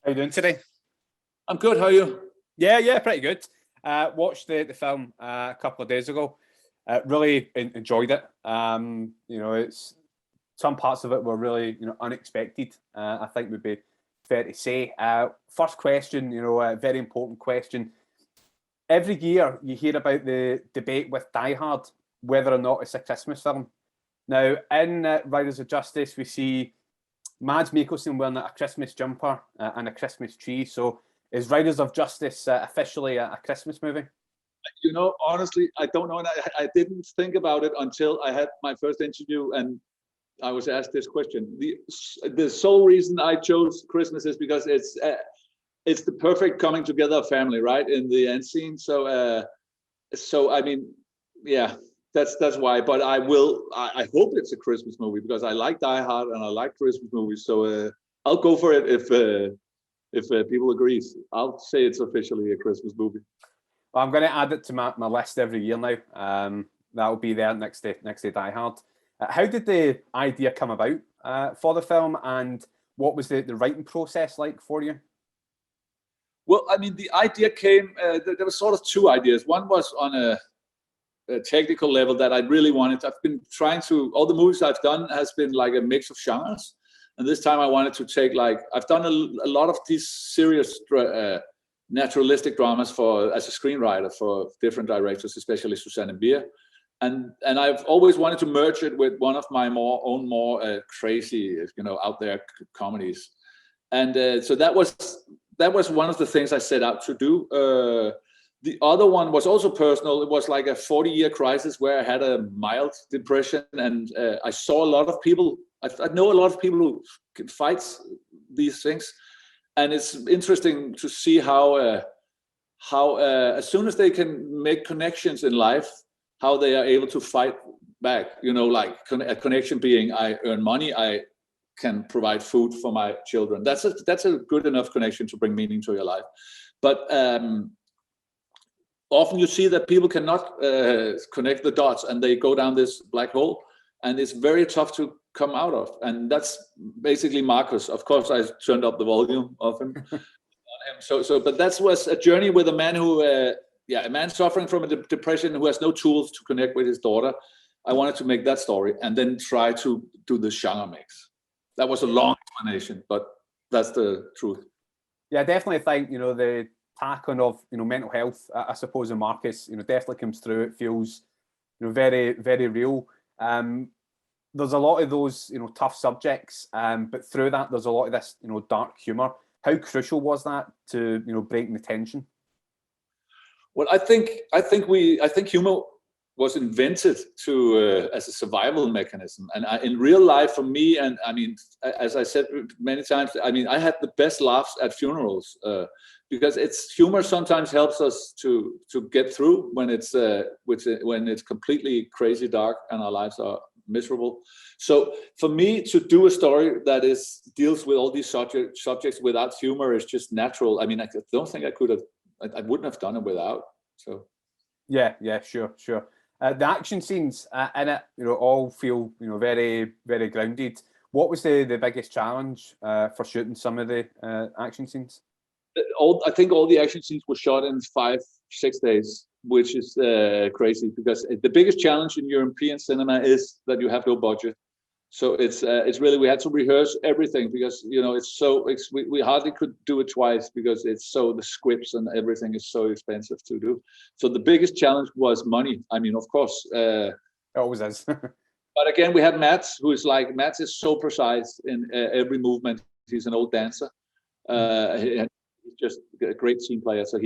How you doing today? I'm good. How are you? Yeah, pretty good. Watched the film a couple of days ago. Really enjoyed it. It's some parts of it were really unexpected. I think would be fair to say. First question, a very important question. Every year you hear about the debate with Die Hard whether or not it's a Christmas film. Now in Riders of Justice we see Mads Mikkelsen wearing a Christmas jumper and a Christmas tree. So is Riders of Justice officially a Christmas movie? Honestly, I don't know. And I didn't think about it until I had my first interview and I was asked this question. The sole reason I chose Christmas is because it's the perfect coming together of family, right? In the end scene. So I mean, yeah. That's why, but I hope it's a Christmas movie because I like Die Hard and I like Christmas movies. So I'll go for it if people agree. I'll say it's officially a Christmas movie. Well, I'm going to add it to my list every year now. That'll be there next to Die Hard. How did the idea come about for the film, and what was the writing process like for you? Well, I mean, the idea came. There was sort of two ideas. One was on a technical level that I really wanted. I've been trying to, all the movies I've done has been like a mix of genres. And this time I wanted to take I've done a lot of these serious naturalistic dramas as a screenwriter for different directors, especially Susanne Bier. And I've always wanted to merge it with one of my more crazy, out there comedies. And so that was one of the things I set out to do. The other one was also personal. It was like a 40-year crisis where I had a mild depression, and I saw a lot of people. I know a lot of people who can fight these things, and it's interesting to see how as soon as they can make connections in life, how they are able to fight back. Like a connection being I earn money, I can provide food for my children. That's a good enough connection to bring meaning to your life, but. Often you see that people cannot connect the dots and they go down this black hole, and it's very tough to come out of. And that's basically Markus. Of course, I turned up the volume of him. But that was a journey with a man who, a man suffering from a depression who has no tools to connect with his daughter. I wanted to make that story and then try to do the genre mix. That was a long explanation, but that's the truth. Yeah, I definitely think, the tackling of mental health, I suppose, in Markus, definitely comes through. It feels, very, very real. There's a lot of those, tough subjects, but through that, there's a lot of this, dark humor. How crucial was that to, breaking the tension? Well, I think humor was invented as a survival mechanism, and in real life, for me, and I mean, as I said many times, I mean, I had the best laughs at funerals. Because humor sometimes helps us to get through when it's completely crazy dark and our lives are miserable. So for me to do a story that deals with all these subjects without humor is just natural. I mean, I don't think I wouldn't have done it without. So yeah, sure. The action scenes in it, all feel very, very grounded. What was the biggest challenge for shooting some of the action scenes? I think all the action scenes were shot in 5-6 days, which is crazy because the biggest challenge in European cinema is that you have no budget. So it's really, we had to rehearse everything because we hardly could do it twice because the scripts and everything is so expensive to do. So the biggest challenge was money. I mean, of course, it always is. But again, we had Mads, Mads is so precise in every movement. He's an old dancer. He's just a great team player. So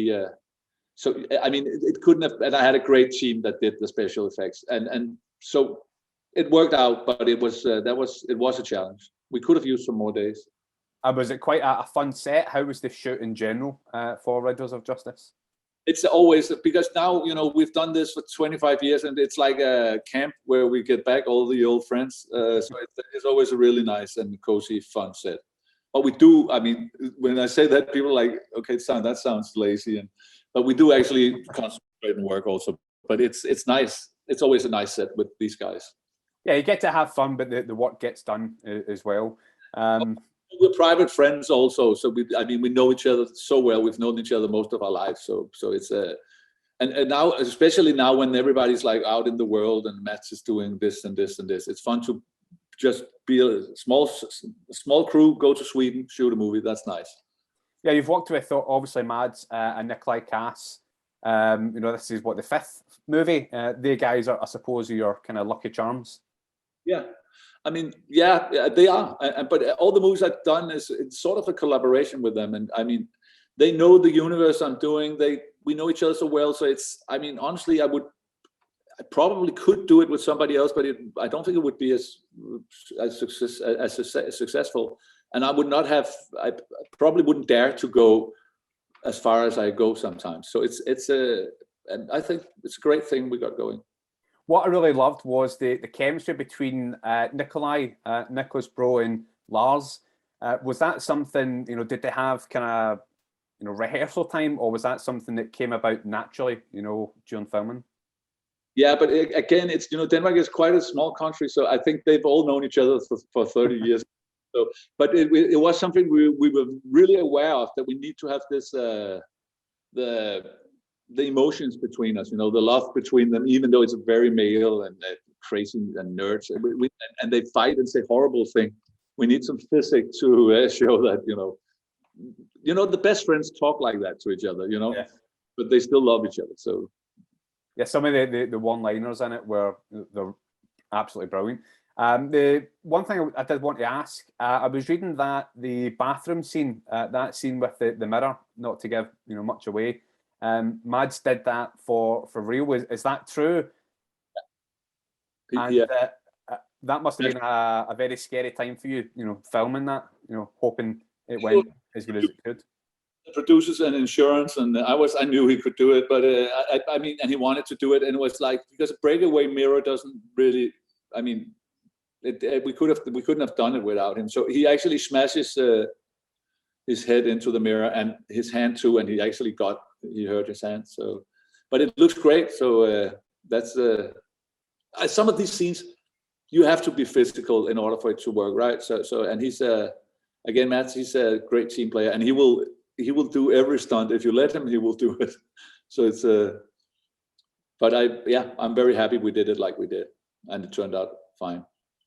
I mean, it couldn't have, and I had a great team that did the special effects, and so it worked out. But it was a challenge. We could have used some more days. Was it quite a fun set? How was the shoot in general for Riders of Justice? It's always, because now we've done this for 25 years, and it's like a camp where we get back all the old friends. So it's always a really nice and cozy, fun set. But we do, I mean, when I say that, people are like, okay, that sounds lazy, but we do actually concentrate and work also. But it's nice. It's always a nice set with these guys. Yeah, you get to have fun, but the work gets done as well. we're private friends also. So we know each other so well. We've known each other most of our lives. So it's and now, especially now when everybody's like out in the world and Mads is doing this and this and this, it's fun to just be a small crew, go to Sweden, shoot a movie. That's nice. Yeah, you've worked with obviously Mads and Nikolaj, Kaas. This is what, the 5th movie. They guys are, I suppose, your kind of lucky charms. Yeah, I mean, yeah, they are. But all the movies I've done it's sort of a collaboration with them, and I mean, they know the universe I'm doing. We know each other so well. So I mean, honestly, I probably could do it with somebody else, but I don't think it would be as successful. And I probably wouldn't dare to go as far as I go sometimes. So and I think it's a great thing we got going. What I really loved was the chemistry between Nikolaj, Nicolas bro, and Lars. Was that something, did they have kind of, rehearsal time, or was that something that came about naturally, during filming? Yeah, but again, it's, Denmark is quite a small country, so I think they've all known each other for 30 years. So, but it was something we were really aware of, that we need to have this, the emotions between us, the love between them, even though it's very male and crazy and nerds, and they fight and say horrible things. We need some physics to show that, the best friends talk like that to each other, Yeah. But they still love each other. So yeah, some of the one-liners in it they're absolutely brilliant. The one thing I did want to ask, I was reading that the bathroom scene, that scene with the mirror, not to give much away, Mads did that for real. Is that true? And yeah. That must have been a very scary time for you, filming that, hoping it went as good as it could. Producers and insurance, and I knew he could do it, but I mean, and he wanted to do it, and it was like, because a breakaway mirror doesn't really, I mean, we couldn't have done it without him. So he actually smashes his head into the mirror and his hand too, and he hurt his hand. So, but it looks great. So that's some of these scenes you have to be physical in order for it to work, right? So and he's again, Mads, he's a great team player, and he will do every stunt. If you let him, he will do it. So it's but I'm very happy we did it like we did, and it turned out fine.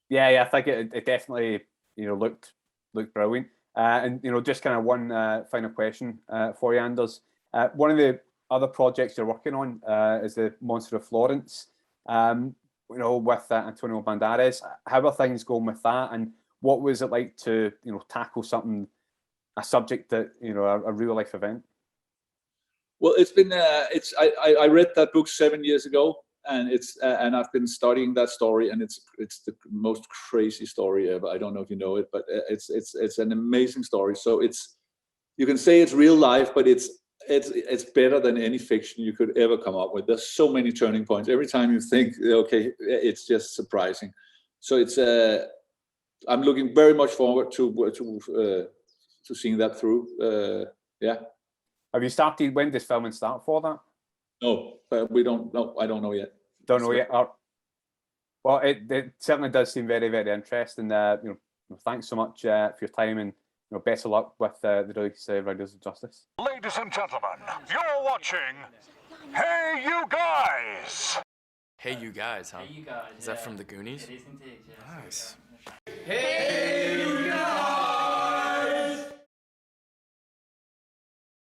Yeah, I think it definitely looked brilliant. And just kind of one final question for you, Anders. One of the other projects you're working on is the Monster of Florence. With Antonio Banderas. How are things going with that, and what was it like to tackle a subject that a real life event? Well, it's been I read that book 7 years ago, and and I've been studying that story, and it's the most crazy story ever. I don't know if you know it, but it's an amazing story. So you can say it's real life, but it's better than any fiction you could ever come up with. There's so many turning points. Every time you think, okay, it's just surprising. So I'm looking very much forward to seeing that through. Yeah. Have you started? When does filming start for that? No, we don't know. I don't know yet. Don't know yet. Well, it certainly does seem very, very interesting. Thanks so much for your time, and best of luck with the release of Riders of Justice. Ladies and gentlemen, you're watching Hey You Guys! Hey You Guys, huh? Hey, you guys. Is that from the Goonies? It is indeed, yes. Nice. Hey